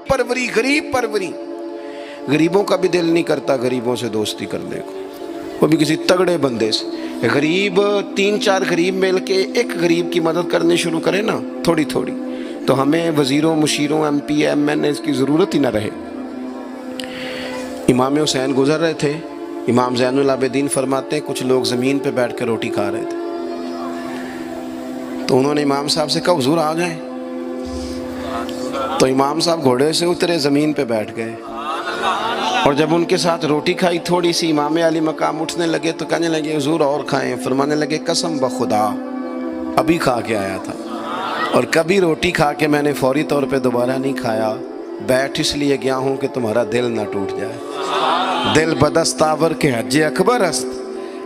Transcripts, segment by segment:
پروری، غریب پروری. غریبوں کا بھی دل نہیں کرتا گریبوں سے دوستی کرنے کو، وہ بھی کسی تگڑے بندے سے. غریب 3-4 غریب مل کے ایک غریب کی مدد کرنے شروع کرے نا تھوڑی تھوڑی، تو ہمیں وزیروں، مشیروں، ایم پی، ایم این اے کی ضرورت ہی نہ رہے. امام حسین گزر رہے تھے. امام زین العابدین فرماتے ہیں کچھ لوگ زمین پہ بیٹھ کے روٹی کھا رہے تھے، تو انہوں نے امام صاحب سے کہا حضور آ جائیں. تو امام صاحب گھوڑے سے اترے، زمین پہ بیٹھ گئے، اور جب ان کے ساتھ روٹی کھائی تھوڑی سی، امام علی مقام اٹھنے لگے تو کہنے لگے حضور اور کھائیں. فرمانے لگے قسم بخدا ابھی کھا کے آیا تھا، اور کبھی روٹی کھا کے میں نے فوری طور پہ دوبارہ نہیں کھایا. بیٹھ اس لیے گیا ہوں کہ تمہارا دل نہ ٹوٹ جائے. دل بدستاور کے حج اکبر است.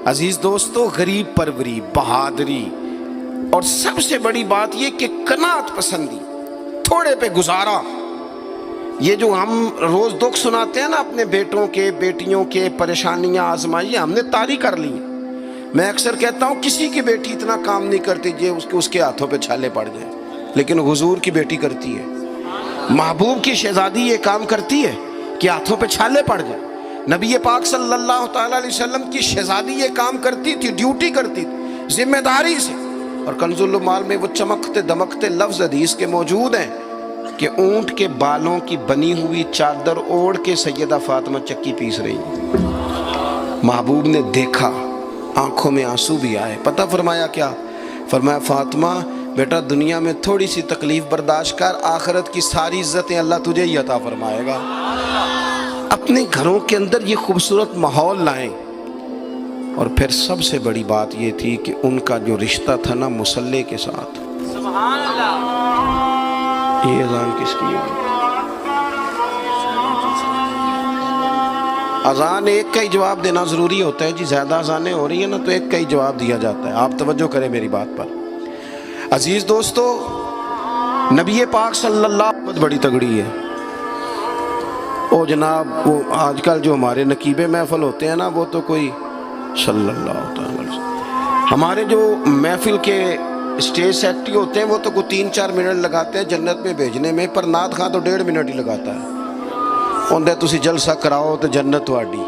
عزیز دوستو، غریب پروری، بہادری، اور سب سے بڑی بات یہ کہ قناعت پسندی، تھوڑے پہ گزارا. یہ جو ہم روز دکھ سناتے ہیں نا اپنے بیٹوں کے، بیٹیوں کے، پریشانیاں، آزمائیاں ہم نے طاری کر لی. میں اکثر کہتا ہوں کسی کی بیٹی اتنا کام نہیں کرتی اس کے ہاتھوں پہ چھالے پڑ جائیں، لیکن حضور کی بیٹی کرتی ہے. محبوب کی شہزادی یہ کام کرتی ہے کہ ہاتھوں پہ چھالے پڑ جائیں. نبی پاک صلی اللہ تعالیٰ علیہ وسلم کی شہزادی یہ کام کرتی تھی، ڈیوٹی کرتی تھی ذمہ داری سے. اور کنز المال میں وہ چمکتے دمکتے لفظ حدیث کے موجود ہیں کہ اونٹ کے بالوں کی بنی ہوئی چادر اوڑھ کے سیدہ فاطمہ چکی پیس رہی. محبوب نے دیکھا، آنکھوں میں آنسو بھی آئے. پتہ فرمایا کیا؟ فرمایا فاطمہ بیٹا دنیا میں تھوڑی سی تکلیف برداشت کر، آخرت کی ساری عزتیں اللہ تجھے ہی عطا فرمائے گا. اپنے گھروں کے اندر یہ خوبصورت ماحول لائیں. اور پھر سب سے بڑی بات یہ تھی کہ ان کا جو رشتہ تھا نا مصلی کے ساتھ. سبحان اللہ. یہ اذان کس کی ہے؟ اذان ایک کا ہی جواب دینا ضروری ہوتا ہے جی. زیادہ اذانیں ہو رہی ہیں نا تو ایک کا ہی جواب دیا جاتا ہے. آپ توجہ کریں میری بات پر. عزیز دوستو، نبی پاک صلی اللہ بہت بڑی تگڑی ہے. او جناب وہ آج کل جو ہمارے نقیبے محفل ہوتے ہیں نا وہ تو کوئی صلی اللہ علیہ وسلم. ہمارے جو محفل کے اسٹیج سیکٹری ہوتے ہیں وہ تو کوئی 3-4 منٹ لگاتے ہیں جنت میں بھیجنے میں، پر نعت خواں تو 1.5 منٹ ہی لگاتا ہے. اندر تسی جلسہ کراؤ تو جنت تہاڈی.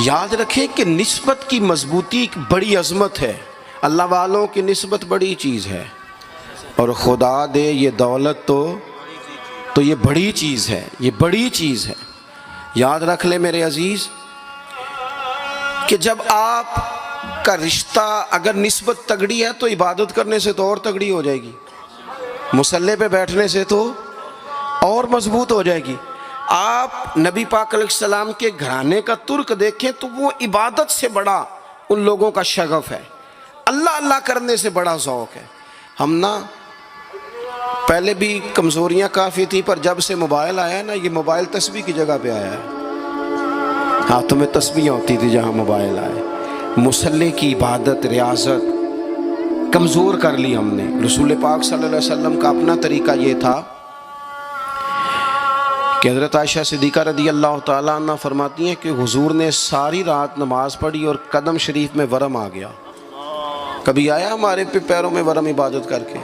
یاد رکھیں کہ نسبت کی مضبوطی ایک بڑی عظمت ہے. اللہ والوں کی نسبت بڑی چیز ہے، اور خدا دے یہ دولت تو یہ بڑی چیز ہے، یہ بڑی چیز ہے. یاد رکھ لے میرے عزیز کہ جب آپ کا رشتہ اگر نسبت تگڑی ہے تو عبادت کرنے سے تو اور تگڑی ہو جائے گی، مصلی پہ بیٹھنے سے تو اور مضبوط ہو جائے گی. آپ نبی پاک علیہ السلام کے گھرانے کا ترک دیکھیں تو وہ عبادت سے بڑا ان لوگوں کا شغف ہے، اللہ اللہ کرنے سے بڑا ذوق ہے. ہم نا پہلے بھی کمزوریاں کافی تھی، پر جب سے موبائل آیا نا، یہ موبائل تسبیح کی جگہ پہ آیا ہے. ہاتھوں میں تسبیحیں ہوتی تھی جہاں موبائل آئے. مصلی کی عبادت، ریاضت کمزور کر لی ہم نے. رسول پاک صلی اللہ علیہ وسلم کا اپنا طریقہ یہ تھا کہ حضرت عائشہ صدیقہ رضی اللہ تعالیٰ عنہ فرماتی ہیں کہ حضور نے ساری رات نماز پڑھی اور قدم شریف میں ورم آ گیا. کبھی آیا ہمارے پہ پیروں میں ورم عبادت کر کے؟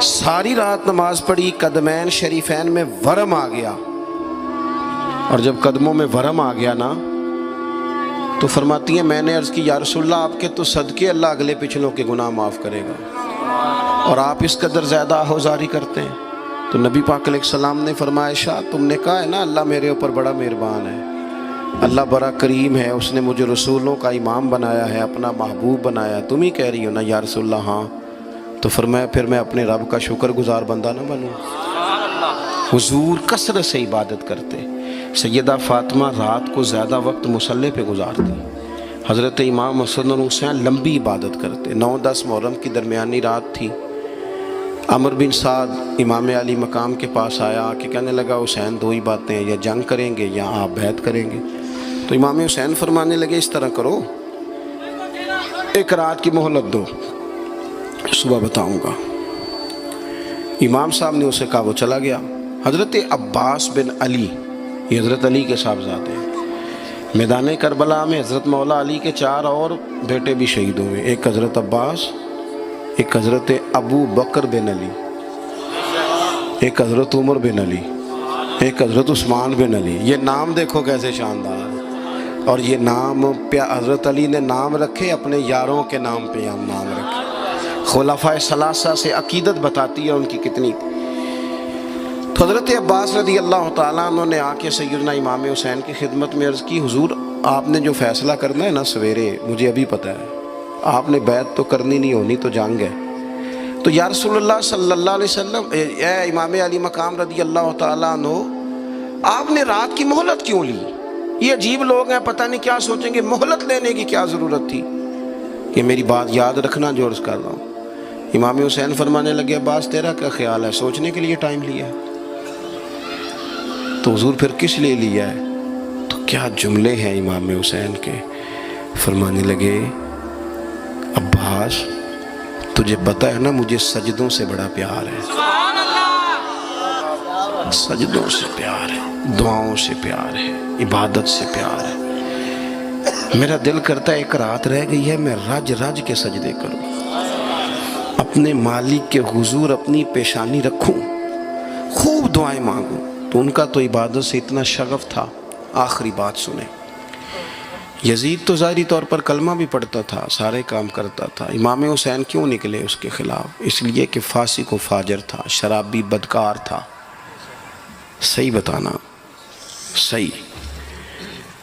ساری رات نماز پڑھی، قدمین شریفین میں ورم آ گیا. اور جب قدموں میں ورم آ گیا نا تو فرماتی ہیں میں نے عرض کی یا رسول اللہ آپ کے تو صدقے اللہ اگلے پچھلوں کے گناہ معاف کرے گا، اور آپ اس قدر زیادہ آہوزاری کرتے ہیں. تو نبی پاک علیہ السلام نے فرمایا عائشہ تم نے کہا ہے نا اللہ میرے اوپر بڑا مہربان ہے، اللہ بڑا کریم ہے، اس نے مجھے رسولوں کا امام بنایا ہے، اپنا محبوب بنایا ہے، تم ہی کہہ رہی ہو نا یا رسول اللہ؟ ہاں. تو فرمایا پھر میں اپنے رب کا شکر گزار بندہ نہ بنوں؟ حضور کثرت سے عبادت کرتے. سیدہ فاطمہ رات کو زیادہ وقت مصلی پہ گزارتی. حضرت امام حسن اور حسین لمبی عبادت کرتے. 9-10 محرم کی درمیانی رات تھی. عمر بن سعد امام علی مقام کے پاس آیا کہ کہنے لگا حسین 2 ہی باتیں ہیں، یا جنگ کریں گے یا آپ بیعت کریں گے. تو امام حسین فرمانے لگے اس طرح کرو، ایک رات کی مہلت دو، صبح بتاؤں گا. امام صاحب نے اسے کہا، وہ چلا گیا. حضرت عباس بن علی، یہ حضرت علی کے صاحبزادے ہیں، میدان کربلا میں حضرت مولا علی کے 4 اور بیٹے بھی شہید ہوئے. ایک حضرت عباس، ایک حضرت ابو بکر بن علی، ایک حضرت عمر بن علی، ایک حضرت عثمان بن علی. یہ نام دیکھو کیسے شاندار. اور یہ نام حضرت علی نے نام رکھے اپنے یاروں کے نام پہ ہم نام رکھے. خلفائے ثلاثہ سے عقیدت بتاتی ہے ان کی کتنی. تو حضرت عباس رضی اللہ تعالیٰ عنہ نے آ کے سیدنا امام حسین کی خدمت میں عرض کی، حضور آپ نے جو فیصلہ کرنا ہے نا سویرے، مجھے ابھی پتہ ہے، آپ نے بیعت تو کرنی نہیں، ہونی تو جنگ ہے. تو یا رسول اللہ صلی اللہ علیہ وسلم، اے امام علی مقام رضی اللہ تعالیٰ عنہ، آپ نے رات کی مہلت کیوں لی؟ یہ عجیب لوگ ہیں، پتہ نہیں کیا سوچیں گے، مہلت لینے کی کیا ضرورت تھی؟ کہ میری بات یاد رکھنا جو عرض کر رہا ہوں. امام حسین فرمانے لگے، عباس تیرا کیا خیال ہے؟ سوچنے کے لیے ٹائم لیا ہے تو حضور پھر کس لیے لیا ہے؟ تو کیا جملے ہیں امام حسین کے. فرمانے لگے، عباس تجھے پتہ ہے نا مجھے سجدوں سے بڑا پیار ہے، سجدوں سے پیار ہے، دعاؤں سے پیار ہے، عبادت سے پیار ہے. میرا دل کرتا ہے ایک رات رہ گئی ہے میں رج رج کے سجدے کروں، اپنے مالک کے حضور اپنی پیشانی رکھوں، خوب دعائیں مانگوں. تو ان کا تو عبادت سے اتنا شغف تھا. آخری بات سنیں، یزید تو ظاہری طور پر کلمہ بھی پڑھتا تھا، سارے کام کرتا تھا. امام حسین کیوں نکلے اس کے خلاف؟ اس لیے کہ فاسق و فاجر تھا، شرابی بدکار تھا. صحیح بتانا، صحیح.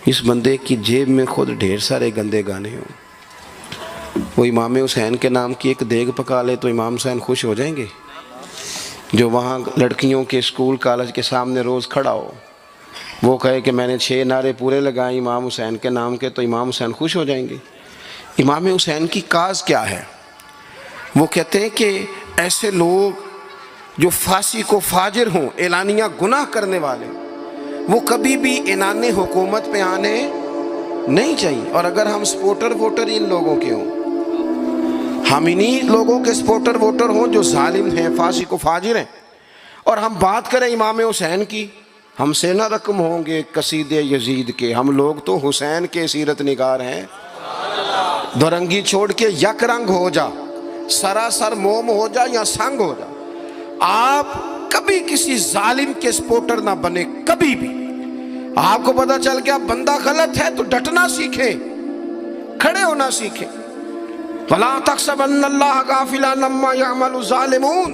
اس بندے کی جیب میں خود ڈھیر سارے گندے گانے ہوں، وہ امام حسین کے نام کی ایک دیگ پکا لے تو امام حسین خوش ہو جائیں گے؟ جو وہاں لڑکیوں کے اسکول کالج کے سامنے روز کھڑا ہو، وہ کہے کہ میں نے 6 نعرے پورے لگائے امام حسین کے نام کے، تو امام حسین خوش ہو جائیں گے؟ امام حسین کی کاز کیا ہے؟ وہ کہتے ہیں کہ ایسے لوگ جو فاسق و فاجر ہوں، اعلانیہ گناہ کرنے والے، وہ کبھی بھی عنان حکومت پہ آنے نہیں چاہیے. اور اگر ہم سپورٹر ووٹر ان لوگوں کے ہوں، ہم انہی لوگوں کے سپورٹر ووٹر ہوں جو ظالم ہیں، فاسق و فاجر ہیں، اور ہم بات کریں امام حسین کی، ہم سے نہ رقم ہوں گے قصید یزید کے. ہم لوگ تو حسین کے سیرت نگار ہیں. دورنگی چھوڑ کے یک رنگ ہو جا، سراسر موم ہو جا یا سنگ ہو جا، آپ کبھی کسی ظالم کے سپورٹر نہ بنے. کبھی بھی آپ کو پتہ چل گیا بندہ غلط ہے تو ڈٹنا سیکھیں، کھڑے ہونا سیکھیں. وَلَا تَحْسَبَنَّ اللَّهَ غَافِلًا عَمَّا يَعْمَلُ الظَّالِمُونَ.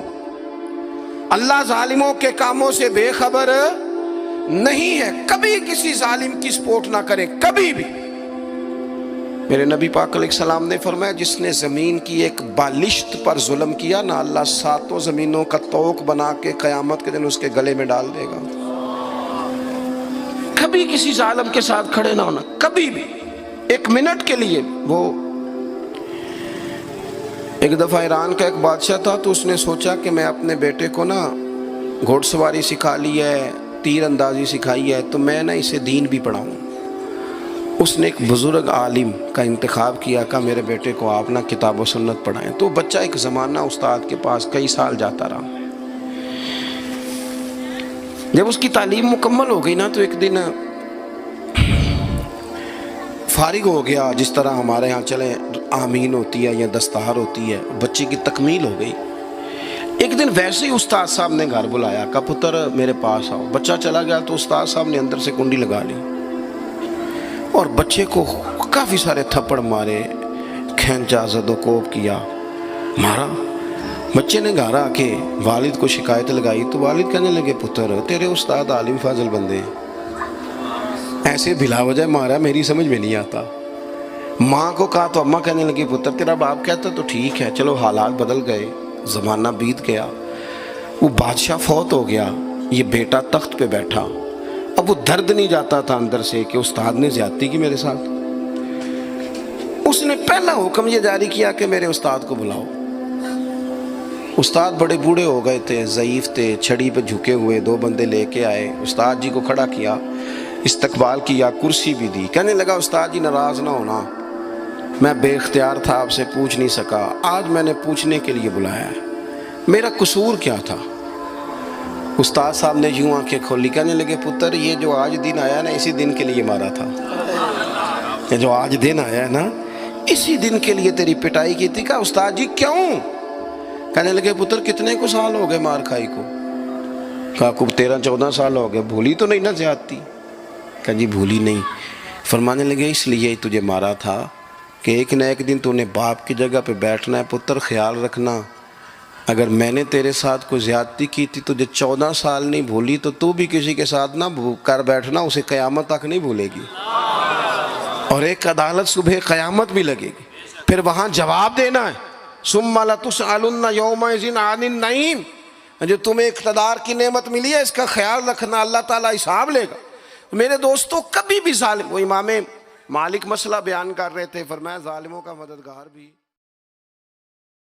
اللہ ظالموں کے کاموں سے بے خبر نہیں ہے. کبھی کسی ظالم کی سپورٹ نہ کریں، کبھی بھی. میرے نبی پاک علیہ السلام نے فرمایا، جس نے زمین کی ایک بالشت پر ظلم کیا نا، اللہ 7 زمینوں کا طوق بنا کے قیامت کے دن اس کے گلے میں ڈال دے گا. کبھی کسی ظالم کے ساتھ کھڑے نہ ہونا، کبھی بھی، ایک منٹ کے لیے. وہ ایک دفعہ ایران کا ایک بادشاہ تھا، تو اس نے سوچا کہ میں اپنے بیٹے کو نا گھوڑ سواری سکھا لی ہے، تیر اندازی سکھائی ہے، تو میں نا اسے دین بھی پڑھاؤں. اس نے ایک بزرگ عالم کا انتخاب کیا کہ میرے بیٹے کو آپ نا کتاب و سنت پڑھائیں. تو بچہ ایک زمانہ استاد کے پاس کئی سال جاتا رہا. جب اس کی تعلیم مکمل ہو گئی نا، تو ایک دن فارغ ہو گیا، جس طرح ہمارے ہاں چلیں آمین ہوتی ہے یا دستار ہوتی ہے، بچے کی تکمیل ہو گئی. ایک دن ویسے ہی استاد صاحب نے گھر بلایا، کہا پتر میرے پاس آؤ. بچہ چلا گیا تو استاد صاحب نے اندر سے کنڈی لگا لی اور بچے کو کافی سارے تھپڑ مارے، کھینچا، زد و کوب کیا، مارا. بچے نے گھر آ کے والد کو شکایت لگائی تو والد کہنے لگے، پتر تیرے استاد عالم فاضل بندے ہیں، ایسے بلا وجہ مارا، میری سمجھ میں نہیں آتا. ماں کو کہا تو اماں کہنے لگی، پتر تیرا باپ کہتا تو ٹھیک ہے، چلو حالات بدل گئے، زمانہ بیت گیا، وہ بادشاہ فوت ہو گیا، یہ بیٹا تخت پہ بیٹھا. اب وہ درد نہیں جاتا تھا اندر سے کہ استاد نے زیادتی کی میرے ساتھ. اس نے پہلا حکم یہ جاری کیا کہ میرے استاد کو بلاؤ. استاد بڑے بوڑھے ہو گئے تھے، ضعیف تھے، چھڑی پہ جھکے ہوئے. 2 بندے لے کے آئے، استاد جی کو کھڑا کیا، استقبال کیا، کرسی بھی دی. کہنے لگا، استاد جی ناراض نہ ہونا، میں بے اختیار تھا، آپ سے پوچھ نہیں سکا، آج میں نے پوچھنے کے لیے بلایا ہے، میرا قصور کیا تھا؟ استاد صاحب نے یوں آنکھیں کھولی، کہنے لگے، پتر یہ جو آج دن آیا نا، اسی دن کے لیے مارا تھا. یہ جو آج دن آیا ہے نا، اسی دن کے لیے تیری پٹائی کی تھی. کہا، استاد جی کیوں؟ کہنے لگے پتر کتنے کو سال ہو گئے مار کھائی کو؟ کہا کو 13-14 سال ہو گئے، بھولی تو نہیں نہ زیادتی؟ کہا جی بھولی نہیں۔ فرمانے لگے اس لیے ہی تجھے مارا تھا کہ ایک نہ ایک دن تو نے باپ کی جگہ پہ بیٹھنا ہے، پتر خیال رکھنا اگر میں نے تیرے ساتھ کوئی زیادتی کی تھی تجھے 14 سال نہیں بھولی تو بھی کسی کے ساتھ نہ کر بیٹھنا، اسے قیامت تک نہیں بھولے گی، اور ایک عدالت صبح قیامت بھی لگے گی، پھر وہاں جواب دینا ہے ثم لتسألن یومئذ عن النعیم۔ جو تمہیں اقتدار کی نعمت ملی ہے اس کا خیال رکھنا، اللہ تعالیٰ حساب لے گا۔ میرے دوستو کبھی بھی ظالم، وہ امام مالک مسئلہ بیان کر رہے تھے، فرمایا ظالموں کا مددگار بھی